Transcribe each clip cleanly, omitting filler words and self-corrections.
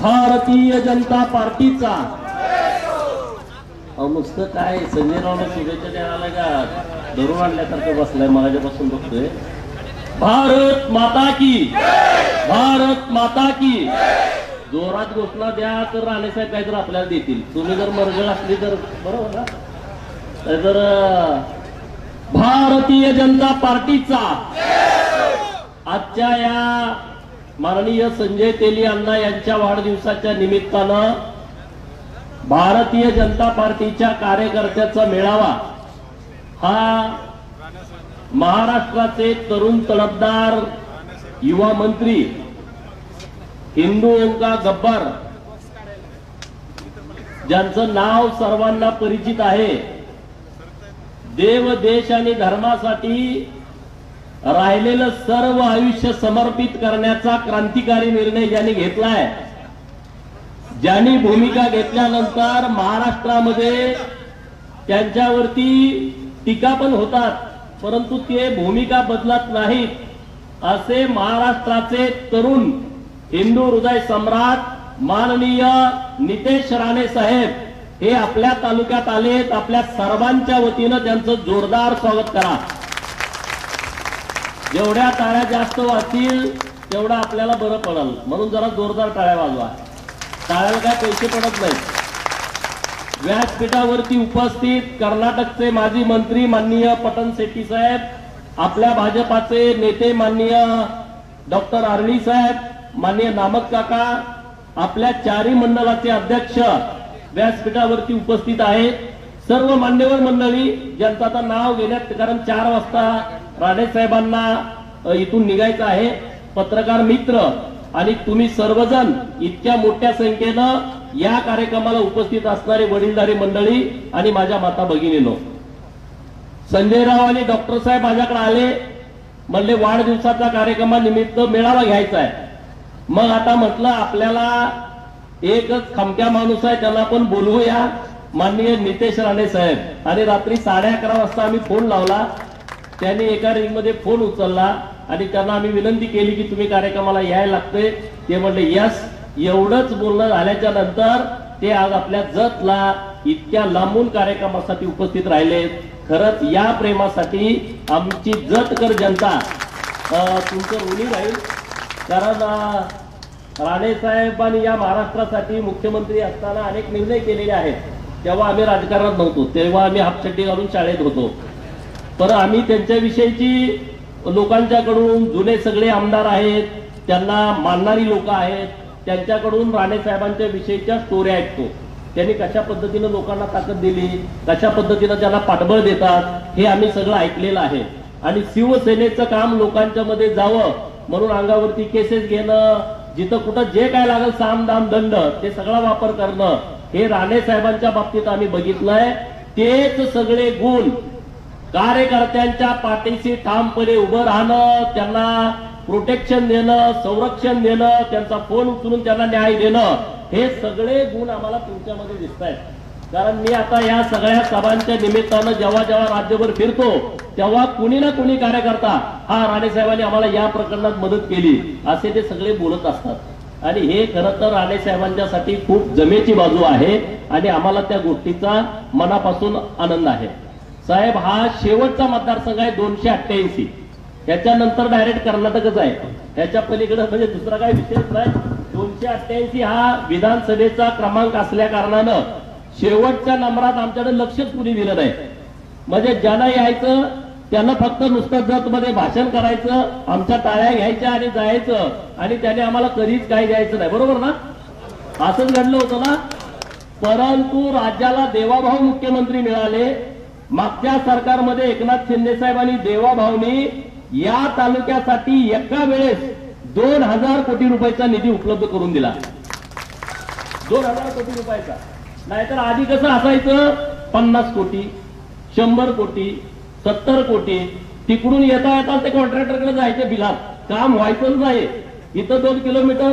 भारतीय जनता पार्टीचा नुसतं काय संजय रावला शुभेच्छा द्यायला का धरून आणल्यासारखं बसलाय माझ्यापासून बघतोय। भारत माता की, भारत माता की जोरात घोषणा द्या तर राणेसाहेब काहीतरी आपल्याला देतील। तुम्ही जर मरगळ असली तर बरोबर ना, तर भारतीय जनता पार्टीचा आजच्या या माननीय संजय तेली अण्णा यांच्या वाढदिवसाच्या निमित्तानं भारतीय जनता पार्टीच्या कार्यकर्त्याचा मेळावा हा महाराष्ट्राचे तरुण तडफदार युवा मंत्री हिंदू ओंका गब्बर ज्यांचं नाव सर्वांना परिचित आहे, देव देश आणि धर्मासाठी राहिलेलं सर्व आयुष्य समर्पित करण्याचा क्रांतिकारी निर्णय ज्यांनी घेतलाय, ज्यांनी भूमिका घेतल्यानंतर महाराष्ट्रामध्ये त्यांच्यावरती टीका पण होतात, परंतु ते भूमिका बदलत नाहीत, असे महाराष्ट्राचे तरुण हिंदू हृदय सम्राट माननीय नितेश राणे साहेब हे आपल्या तालुक्यात आलेत। आपल्या सर्वांच्या वतीनं त्यांचं जोरदार स्वागत करा। जेवढ्या टाळ्या जास्त वाजतील तेवढं आपल्याला बरं पडेल, म्हणून जरा जोरदार टाळ्या वाजवा। टाळ्याला काय पैसे पडत नाहीत। व्यासपीठावरती उपस्थित कर्नाटकचे माजी मंत्री माननीय पटन शेट्टी साहेब, आपल्या भाजपाचे नेते माननीय डॉक्टर आर्णी साहेब, माननीय नामक काका, आपल्या चारही मंडळाचे अध्यक्ष व्यासपीठावरती उपस्थित आहेत। सर्व मान्यवर मंडळी ज्यांचं आता नाव घेण्यात, कारण 4 वाजता राणे साहेबांना इथून निघायचं आहे, पत्रकार मित्र आणि तुम्ही सर्वजण इतक्या मोठ्या संख्येनं या कार्यक्रमाला उपस्थित असणारे वडीलधारी मंडळी आणि माझ्या माता भगिनींनो, संजय राव आणि डॉक्टर साहेब माझ्याकडे आले, म्हणले वाढदिवसाचा कार्यक्रमानिमित्त मेळावा घ्यायचा आहे। मग आता म्हटलं आपल्याला एकच खमक्या माणूस आहे त्याला आपण बोलवूया, माननीय नितेश राणे साहेब। आणि रात्री 11:30 वाजता आम्ही फोन लावला, त्यांनी एका रिंग मध्ये फोन उचलला आणि त्यांना आम्ही विनंती केली की तुम्ही कार्यक्रमाला यायला लागते। ते म्हणले यस। एवढंच बोलणं झाल्याच्या नंतर ते आज आपल्या जतला इतक्या लांबून कार्यक्रमासाठी उपस्थित राहिले। खरंच या प्रेमासाठी आमची जतकर जनता तुमचं ऋणी राहील, कारण राणे साहेबांनी या महाराष्ट्रासाठी मुख्यमंत्री असताना अनेक निर्णय केलेले आहेत। तेव्हा आम्ही राजकारणात नव्हतो, तेव्हा आम्ही हापचड्डी घालून शाळेत होतो, पण आम्ही त्यांच्याविषयीची लोकांच्याकडून, जुने सगळे आमदार आहेत त्यांना मानणारी लोक आहेत, त्यांच्याकडून राणे साहेबांच्या विषयीच्या स्टोरी ऐकतो। त्यांनी कशा पद्धतीने लोकांना ताकद दिली, कशा पद्धतीने त्यांना पाठबळ देतात हे आम्ही सगळं ऐकलेलं आहे। आणि शिवसेनेचं काम लोकांच्या मध्ये जावं म्हणून अंगावरती केसेस घेणं, जिथं कुठं जे काय लागेल साम दाम दंड ते सगळा वापर करणं, हे राणे साहेबांच्या बाबतीत आम्ही बघितलंय। तेच सगळे गुण कार्यकर्त्यांच्या पाठीशी ठामपणे उभं राहणं, त्यांना प्रोटेक्शन देणं, संरक्षण देणं, त्यांचा फोन उचलून त्यांना न्याय देणं, हे सगळे गुण आम्हाला तुमच्यामध्ये दिसत आहेत। कारण मी आता या सगळ्या सभांच्या निमित्तानं जेव्हा जेव्हा राज्यभर फिरतो तेव्हा कुणी ना कुणी कार्यकर्ता हा राणे साहेबांनी आम्हाला या प्रकरणात मदत केली असे ते सगळे बोलत असतात। आणि हे खरं तर राणे साहेबांच्यासाठी खूप जमेची बाजू आहे आणि आम्हाला त्या गोष्टीचा मनापासून आनंद आहे। साहेब, हा शेवटचा मतदारसंघ आहे 288, त्याच्यानंतर डायरेक्ट कर्नाटकच आहे, त्याच्या पलीकडे म्हणजे दुसरा काही विषयच नाही। 288 हा विधानसभेचा क्रमांक असल्या कारणानं शेवटच्या नंबरात आमच्याकडे लक्षच कुणी दिलं नाही। म्हणजे ज्यांना यायचं त्यांना फक्त नुसतं जत मध्ये भाषण करायचं, आमच्या टाळ्या घ्यायच्या आणि जायचं, आणि त्याने आम्हाला कधीच काही द्यायचं नाही, बरोबर ना? असंच घडलं होतं ना? परंतु राज्याला देवाभाऊ मुख्यमंत्री मिळाले। मागच्या सरकारमध्ये एकनाथ शिंदे साहेबांनी देवाभाऊनी या तालुक्यासाठी एका वेळेस 2000 कोटी रुपयाचा निधी उपलब्ध करून दिला। 2000 कोटी रुपयाचा, नाहीतर आधी कसं असायचं 50 कोटी, 100 कोटी, 70 कोटी, तिकडून येता येता ते कॉन्ट्रॅक्टरकडे जायचे बिलात, काम व्हायचंच नाही। इथं 2 किलोमीटर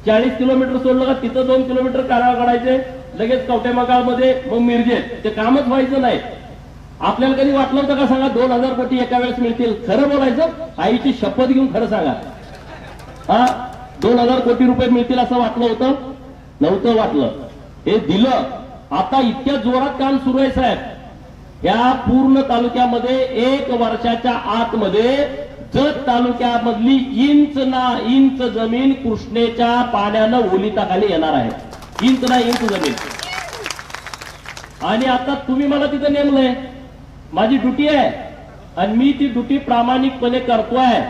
40 किलोमीटर सोडलं का तिथं 2 किलोमीटर काढा काढायचे, लगेच कवटेमंकाळमध्ये, मग मिरजेत, ते कामच व्हायचं नाही। आपल्याला कधी वाटलं होतं का सांगा 2000 कोटी एका वेळेस मिळतील? खरं बोलायचं, आईची शपथ घेऊन खरं सांगा, हा 2000 2,000 कोटी रुपये मिळतील असं वाटलं होतं? नव्हतं वाटलं. हे दिलं. आता इतक्या जोरात काम सुरू आहे साहेब. या पूर्ण तालुक्यामध्ये 1 वर्षाच्या आतमध्ये जत तालुक्यामधली इंच जमीन कृष्णेच्या पाण्यानं ओलिताखाली येणार आहे. इंच जमीन. आणि आता तुम्ही मला तिथं नेमलंय. माझी ड्युटी आहे आणि मी ती ड्युटी प्रामाणिकपणे करतोय.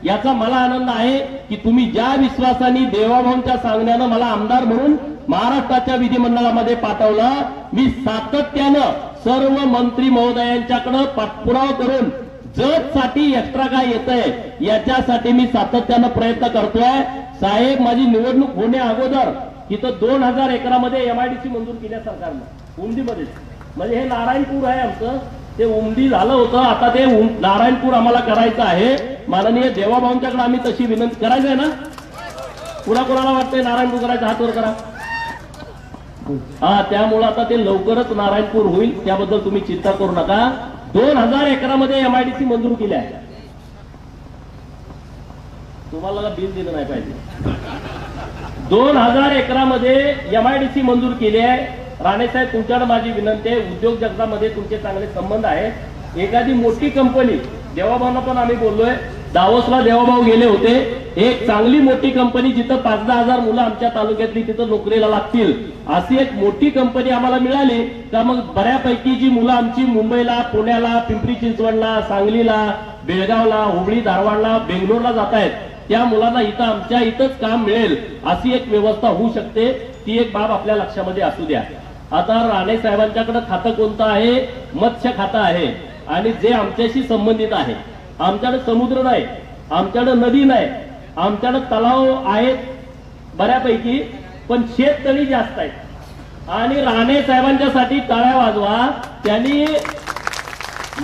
याचा मला आनंद आहे की तुम्ही ज्या विश्वासाने देवाभाऊंच्या सांगण्यानं मला आमदार म्हणून महाराष्ट्राच्या विधिमंडळामध्ये पाठवलं, मी सातत्यानं सर्व मंत्री महोदयांच्याकडे पाठपुरावा करून जत साठी एक्स्ट्रा काय येतंय याच्यासाठी मी सातत्यानं प्रयत्न करतोय. साहेब, माझी निवडणूक होण्या अगोदर इथं 2,000 एकरामध्ये एमआयडीसी मंजूर केल्या सरकारनं, उमदीमध्ये. म्हणजे हे नारायणपूर आहे आमचं, ते उमदी झालं होतं, आता ते नारायणपूर आम्हाला करायचं आहे. माननीय देवाभाऊंच्याकडे आम्ही तशी विनंती करायचं आहे ना. कुणाला वाटतंय नारायणपूर करायचं? हात वर करा. हा, त्यामुळे आता ते लवकरच नारायणपूर होईल, त्याबद्दल तुम्ही चिंता करू नका. 2,000 एकरामध्ये एमआयडीसी मंजूर केल्या आहे. तुम्हाला बिल दिलं नाही पाहिजे. 2,000 एकरामध्ये एमआयडीसी मंजूर केली आहे. राणे साहेब, तुमच्याकडे माझी विनंती आहे, उद्योग जगतामध्ये तुमचे चांगले संबंध आहेत. एखादी मोठी कंपनी, देवाभाऊंना पण आम्ही बोललोय, दावोसला देवाभाऊ गेले होते, एक चांगली मोठी कंपनी जिथं 5-10 हजार मुलं आमच्या तालुक्यातली तिथं नोकरीला लागतील अशी एक मोठी कंपनी आम्हाला मिळाली का मग बऱ्यापैकी जी मुलं आमची मुंबईला, पुण्याला, पिंपरी चिंचवडला, सांगलीला, बेळगावला, हुबळी, धारवाडला, बेंगलोरला जात आहेत, त्या मुलांना इथं आमच्या इथंच काम मिळेल अशी एक व्यवस्था होऊ शकते. ती एक बाब आपल्या लक्षामध्ये असू द्या. आता राणे साहेबांच्याकडे खातं कोणतं आहे? मत्स्य खातं आहे आणि जे आमच्याशी संबंधित आहे. आमच्याकडे समुद्र नाही, आमच्याकडे नदी नाही, आमच्याकडे तलाव आहेत बऱ्यापैकी, पण शेततळी जास्त आहेत. आणि राणे साहेबांच्यासाठी टाळ्या वाजवा. त्यांनी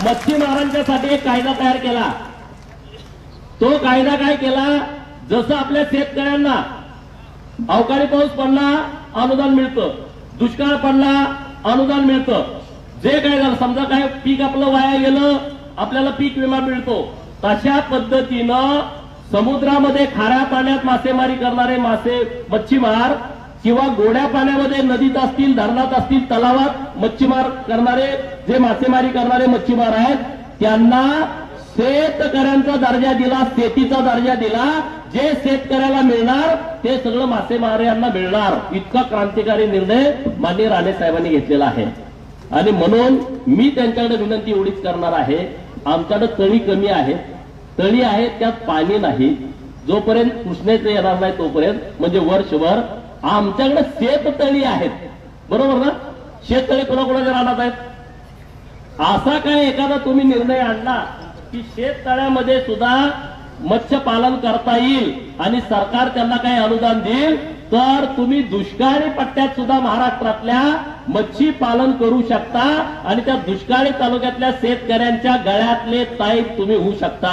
मच्छीमारांच्यासाठी एक कायदा तयार केला. तो कायदा काय केला? जसं आपल्या शेतकऱ्यांना अवकाळी पाऊस पडला अनुदान मिळतं, दुष्काळ पडला अनुदान मिळतं, जे काय झालं समजा काय पीक आपलं वाया गेलं आपल्याला पीक विमा मिळतो, तशा पद्धतीनं समुद्रामध्ये खाऱ्या पाण्यात मासेमारी करणारे मच्छीमार किंवा गोड्या पाण्यामध्ये नदीत असतील, धरणात असतील, तलावात मच्छीमार करणारे जे मासेमारी करणारे मच्छीमार आहेत त्यांना शेतकऱ्यांचा दर्जा दिला, शेतीचा दर्जा दिला. जे शेतकऱ्याला मिळणार ते सगळं मासेमाऱ्यांना मिळणार. इतका क्रांतिकारी निर्णय माननीय राणे साहेबांनी घेतलेला आहे. आणि म्हणून मी त्यांच्याकडे विनंती एवढीच करणार आहे, आमच्याकडे तळी कमी आहे, तळी आहे त्यात पाणी नाही. जोपर्यंत कृष्णेचं येणार नाही तोपर्यंत म्हणजे वर्षभर आमच्याकडे शेततळी आहेत. बरोबर ना? शेततळी कोणाकोणाच्या राहणार आहेत? असा काय एखादा तुम्ही निर्णय आणला की शेततळ्यामध्ये सुद्धा मत्स्यपालन करता येईल आणि सरकार त्यांना काही अनुदान देईल, तर तुम्ही दुष्काळी पट्ट्यात सुद्धा महाराष्ट्रातल्या मच्छी पालन करू शकता आणि त्या दुष्काळी तालुक्यातल्या शेतकऱ्यांच्या गळ्यातले ताईत तुम्ही होऊ शकता.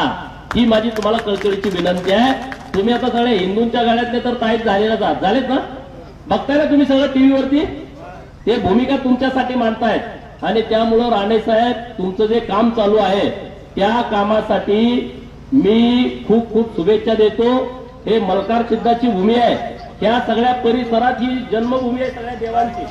ही माझी तुम्हाला कळकळीची विनंती आहे. तुम्ही आता सगळे हिंदूंच्या गळ्यातले तर ताईत झालेत ना, बघताय ना तुम्ही सगळं टीव्हीवरती, ते भूमिका तुमच्यासाठी मांडतायत. आणि त्यामुळं राणे साहेब, तुमचं जे काम चालू आहे त्या कामासाठी मी खूप खूप शुभेच्छा देतो. हे मलकार सिद्धाची भूमी आहे, त्या सगळ्या परिसरात ही जन्मभूमी आहे सगळ्या देवांची.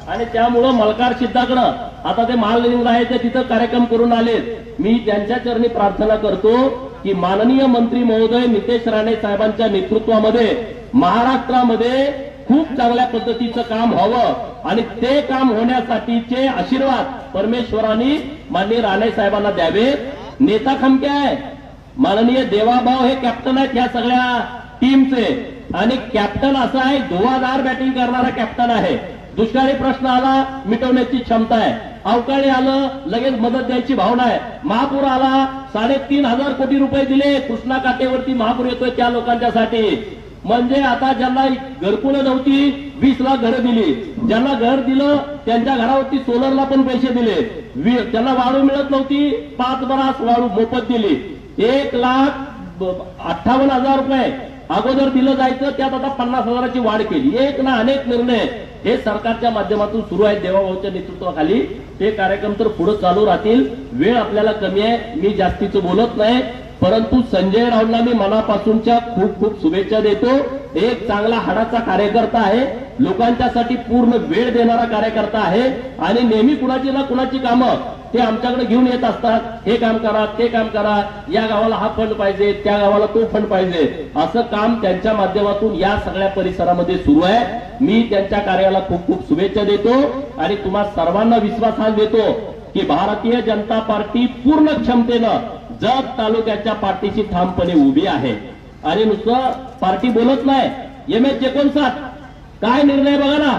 आणि त्यामुळं मलकार सिद्धाकडं आता ते महालिंग आहे ते तिथं कार्यक्रम करून आले. मी त्यांच्या चरणी प्रार्थना करतो की माननीय मंत्री महोदय नितेश राणे साहेबांच्या नेतृत्वामध्ये महाराष्ट्रामध्ये खूप चांगल्या पद्धतीचं काम व्हावं आणि ते काम होण्यासाठीचे आशीर्वाद परमेश्वरांनी माननीय राणे साहेबांना द्यावे. नेता खमके आहे माननीय देवाभाऊ, हे कॅप्टन आहेत ह्या सगळ्या टीमचे. आणि कॅप्टन असा आहे धुवाधार बॅटिंग करणारा कॅप्टन आहे. दुष्काळी प्रश्न आला मिटवण्याची क्षमता आहे, अवकाळी आलं लगेच मदत द्यायची भावना आहे, महापूर आला 3,500 कोटी रुपये दिले, कृष्णा काठेवरती महापूर येतोय त्या लोकांच्यासाठी. म्हणजे आता ज्यांना घरकुलं नव्हती 20 लाख घरं दिली, ज्यांना घर दिलं त्यांच्या घरावरती सोलरला पण पैसे दिले, त्यांना वाळू मिळत नव्हती 5 बरास वाळू मोफत दिली, 1,58,000 रुपये अगोदर दिलं जायचं, त्यात आता 50,000ची वाढ केली. एक ना अनेक निर्णय हे सरकारच्या माध्यमातून सुरू आहेत देवाभाऊच्या नेतृत्वाखाली. ते कार्यक्रम तर पुढे चालू राहतील. वेळ आपल्याला कमी आहे, मी जास्तीचं बोलत नाही, परंतु संजय राऊतला मी मनापासूनच्या खूप खूप शुभेच्छा देतो. एक चांगला हाडाचा कार्यकर्ता आहे, लोकांच्यासाठी पूर्ण वेळ देणारा कार्यकर्ता आहे आणि नेहमी कुणाची ना कुणाची कामं ते आमच्याकडे घेऊन येत असतात. हे काम करा, ते काम करा, या गावाला हा फंड पाहिजे, त्या गावाला तो फंड पाहिजे, असं काम त्यांच्या माध्यमातून या सगळ्या परिसरामध्ये सुरू आहे. मी त्यांच्या कार्याला खूप खूप शुभेच्छा देतो आणि तुम्हा सर्वांना विश्वास देतो की भारतीय जनता पार्टी पूर्ण क्षमतेनं जत तालुक्याच्या पाठीशी ठामपणे उभी आहे. आणि नुसतं पार्टी बोलत नाही, MH59 काय निर्णय बघा ना,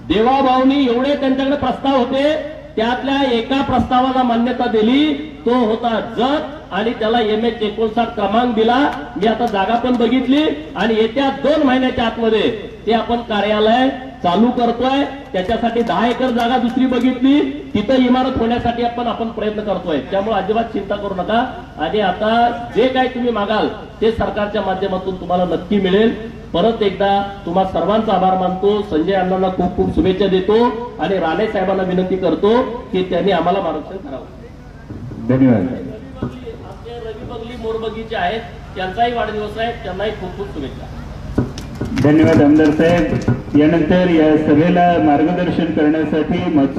देवाभाऊनी एवढे त्यांच्याकडे प्रस्ताव होते, त्यातल्या एका प्रस्तावाला मान्यता दिली, तो होता जत आणि त्याला MH59 क्रमांक दिला. मी आता जागा पण बघितली आणि येत्या 2 महिन्याच्या आतमध्ये ते आपण कार्यालय चालू करतोय. त्याच्यासाठी 10 एकर जागा दुसरी बघितली, तिथं इमारत होण्यासाठी आपण प्रयत्न करतोय. त्यामुळे अजिबात चिंता करू नका. आणि आता जे काही तुम्ही मागाल ते सरकारच्या माध्यमातून तुम्हाला नक्की मिळेल. परत एकदा तुम्हा सर्वांचा आभार मानतो. संजय अण्णांना खूप खूप शुभेच्छा देतो आणि राणे साहेबांना विनंती करतो की त्यांनी आम्हाला मार्गदर्शन करावं. धन्यवाद. आमचे रवी बगली मोरबगीचे आहेत, त्यांचाही वाढदिवस आहे, त्यांनाही खूप खूप शुभेच्छा. धन्यवाद आमदार साहेब. यानंतर या सभेला मार्गदर्शन करण्यासाठी